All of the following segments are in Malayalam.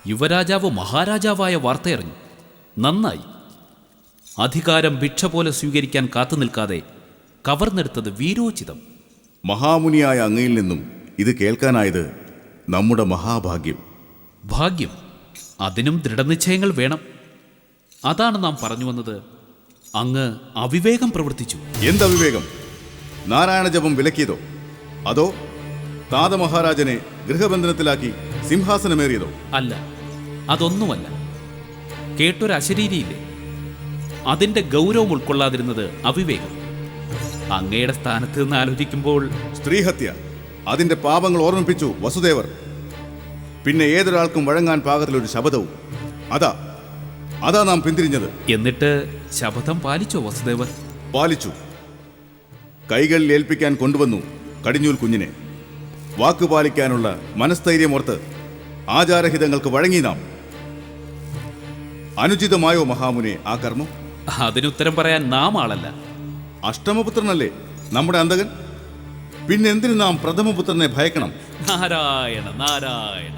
യുവരാജാവ് മഹാരാജാവായ വാർത്തയറിഞ്ഞു. നന്നായി. അധികാരം ഭിക്ഷ പോലെ സ്വീകരിക്കാൻ കാത്തു നിൽക്കാതെ കവർന്നെടുത്തത് വീരോചിതം. മഹാമുനിയായ അങ്ങയിൽ നിന്നും ഇത് കേൾക്കാനായത് നമ്മുടെ മഹാഭാഗ്യം. ഭാഗ്യം, അതിനും ദൃഢനിശ്ചയങ്ങൾ വേണം. അതാണ് നാം പറഞ്ഞു വന്നത്. അങ്ങ് അവിവേകം പ്രവർത്തിച്ചു. എന്തവിവേകം? നാരായണ ജപം വിലക്കിയതോ, അതോ താതമഹാരാജനെ ഗൃഹബന്ധനത്തിലാക്കി സിംഹാസനമേറിയതോ? അല്ല, അതൊന്നുമല്ല. കേട്ടൊരു അശരീരിയില്ലേ, അതിന്റെ ഗൗരവം ഉൾക്കൊള്ളാതിരുന്നത് അവിവേകം. അങ്ങയുടെ സ്ഥാനത്ത് നിന്ന് ആലോചിക്കുമ്പോൾ സ്ത്രീഹത്യ, അതിന്റെ പാപങ്ങൾ ഓർമ്മിപ്പിച്ചു വസുദേവർ. പിന്നെ ഏതൊരാൾക്കും വഴങ്ങാൻ പാകത്തിലൊരു ശപഥവും. അതാ നാം പിന്തിരിഞ്ഞത്. എന്നിട്ട് ശപഥം പാലിച്ചോ വസുദേവർ? പാലിച്ചു. കൈകളിൽ ഏൽപ്പിക്കാൻ കൊണ്ടുവന്നു കടിഞ്ഞൂൽ കുഞ്ഞിനെ. വാക്കു പാലിക്കാനുള്ള മനസ്ഥൈര്യമോർത്ത് ആചാരഹിതങ്ങൾക്ക് വഴങ്ങി നാം. അനുചിതമായോ മഹാമുനെ ആ കർമ്മം? അതിനുത്തരം പറയാൻ നാം ആളല്ല. അഷ്ടമപുത്രനല്ലേ നമ്മുടെ അന്തകൻ? പിന്നെന്തിനു നാം പ്രഥമപുത്രനെ ഭയക്കണം? നാരായണ നാരായണ,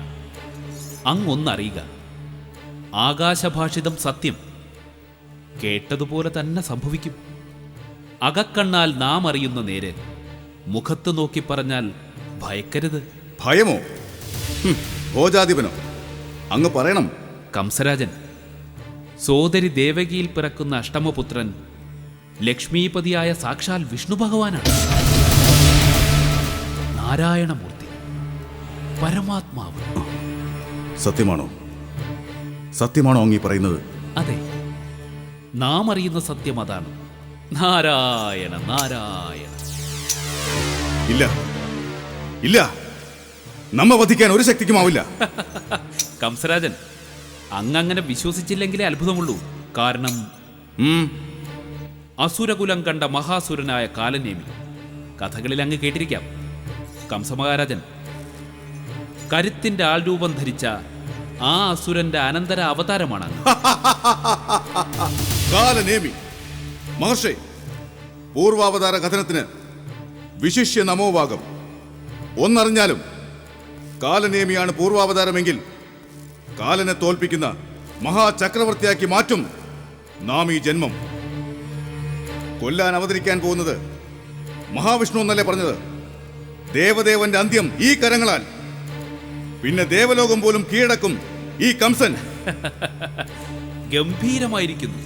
അങ്ങൊന്നറിയുക, ആകാശഭാഷിതം സത്യം. കേട്ടതുപോലെ തന്നെ സംഭവിക്കും. അകക്കണ്ണാൽ നാം അറിയുന്ന നേര് മുഖത്ത് നോക്കി പറഞ്ഞാൽ ഭയക്കരുത്. ഭയമോ? ഭോജാധിപനോ? അങ്ങ് പറയണം. കംസരാജൻ, സോദരി ദേവകിയിൽ പിറക്കുന്ന അഷ്ടമപുത്രൻ ലക്ഷ്മീപതിയായ സാക്ഷാൽ വിഷ്ണു ഭഗവാനാണ്. നാരായണമൂർത്തി, പരമാത്മാവ്. സത്യമാണോ? സത്യമാണോ അങ്ങീ പറയുന്നത്? അതെ, നാം അറിയുന്ന സത്യം അതാണ്. നാരായണ നാരായണ. ഇല്ല ഇല്ല, നമ്മ വധിക്കാൻ ഒരു ശക്തിക്കുമാവില്ല. കംസരാജൻ, അങ്ങങ്ങനെ വിശ്വസിച്ചില്ലെങ്കിലേ അത്ഭുതമുള്ളൂ. കാരണം അസുരകുലം കണ്ട മഹാസുരനായ കാലനേമി കഥകളിൽ അങ്ങ് കേട്ടിരിക്കാം. കംസമഹാരാജൻ, കരുത്തിന്റെ ആൾരൂപം ധരിച്ച ആ അസുരന്റെ അനന്തര അവതാരമാണ് കാലനേമി. മഹർഷേ, പൂർവാവതാര കഥനത്തിന് വിശിഷ്യ നമോഭാഗം. ഒന്നറിഞ്ഞാലും കാലനേമിയാണ് പൂർവാവതാരമെങ്കിൽ കാലനെ തോൽപ്പിക്കുന്ന മഹാചക്രവർത്തിയാക്കി മാറ്റും നാം ഈ ജന്മം. കൊല്ലാൻ അവതരിക്കാൻ പോകുന്നത് മഹാവിഷ്ണു എന്നല്ലേ പറഞ്ഞത്? ദേവദേവന്റെ അന്ത്യം ഈ കരങ്ങളാൽ. പിന്നെ ദേവലോകം പോലും കീഴടക്കും ഈ കംസൻ. ഗംഭീരമായിരിക്കുന്നു.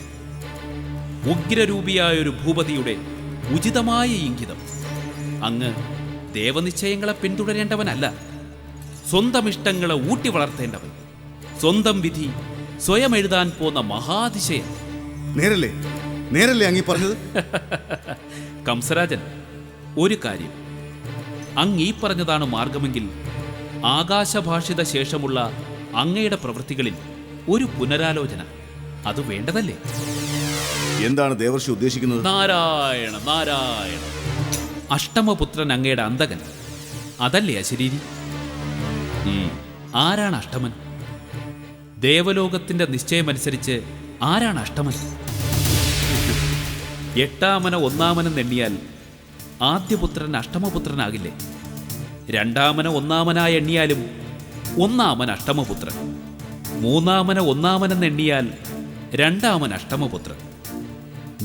ഉഗ്രരൂപിയായ ഒരു ഭൂപതിയുടെ ഉചിതമായ ഇംഗിതം. അങ്ങ് ദേവനിശ്ചയങ്ങളെ പിന്തുടരേണ്ടവനല്ല, സ്വന്തം ഇഷ്ടങ്ങളെ ഊട്ടി വളർത്തേണ്ടവൻ. സ്വന്തം വിധി സ്വയം എഴുതാൻ പോന്ന മഹാതിശയൻ. നേരല്ലേ നേരല്ലേ അങ്ങീ പറഞ്ഞത്? കംസരാജൻ, ഒരു കാര്യം, അങ്ങ് ഈ പറഞ്ഞതാണ് മാർഗമെങ്കിൽ ആകാശഭാഷിത ശേഷമുള്ള അങ്ങയുടെ പ്രവൃത്തികളിൽ ഒരു പുനരാലോചന അത് വേണ്ടതല്ലേ? എന്താണ് ദേവർഷി ഉദ്ദേശിക്കുന്നത്? നാരായണ നാരായണ. അഷ്ടമപുത്രൻ അങ്ങയുടെ അന്തകൻ, അതല്ലേ അശരീരി? ആരാണ് അഷ്ടമൻ? ദേവലോകത്തിന്റെ നിശ്ചയമനുസരിച്ച് ആരാണ് അഷ്ടമൻ? എട്ടാമന ഒന്നാമനം എണ്ണിയാൽ ആദ്യപുത്രൻ അഷ്ടമപുത്രനാകില്ലേ? രണ്ടാമന ഒന്നാമനായി എണ്ണിയാലും ഒന്നാമൻ അഷ്ടമപുത്രൻ. മൂന്നാമന ഒന്നാമനെന്ന് എണ്ണിയാൽ രണ്ടാമൻ അഷ്ടമപുത്രൻ.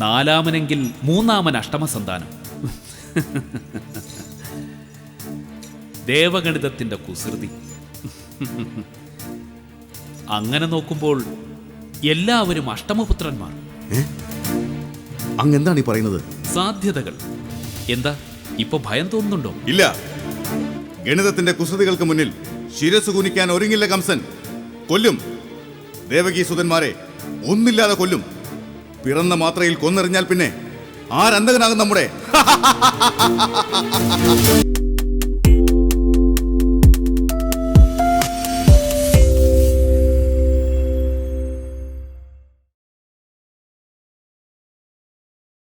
നാലാമനെങ്കിൽ മൂന്നാമൻ അഷ്ടമസന്താനം. ദേവഗണിതത്തിന്റെ കുസൃതി. അങ്ങനെ നോക്കുമ്പോൾ എല്ലാവരും അഷ്ടമപുത്രന്മാർ. അങ്ങെന്താണ് ഈ പറയുന്നത്? സാധ്യതകൾ. എന്താ ഇപ്പൊ ഭയം തോന്നുന്നുണ്ടോ? ഇല്ല. ഗണിതത്തിന്റെ കുസൃതികൾക്ക് മുന്നിൽ ശിരസ് കുനിക്കാൻ ഒരുങ്ങില്ല കംസൻ. കൊല്ലും ദേവകീ സുതന്മാരെ, ഒന്നില്ലാതെ കൊല്ലും. പിറന്ന മാത്രയിൽ കൊന്നെറിഞ്ഞാൽ പിന്നെ ആരന്തകനാകും നമ്മുടെ?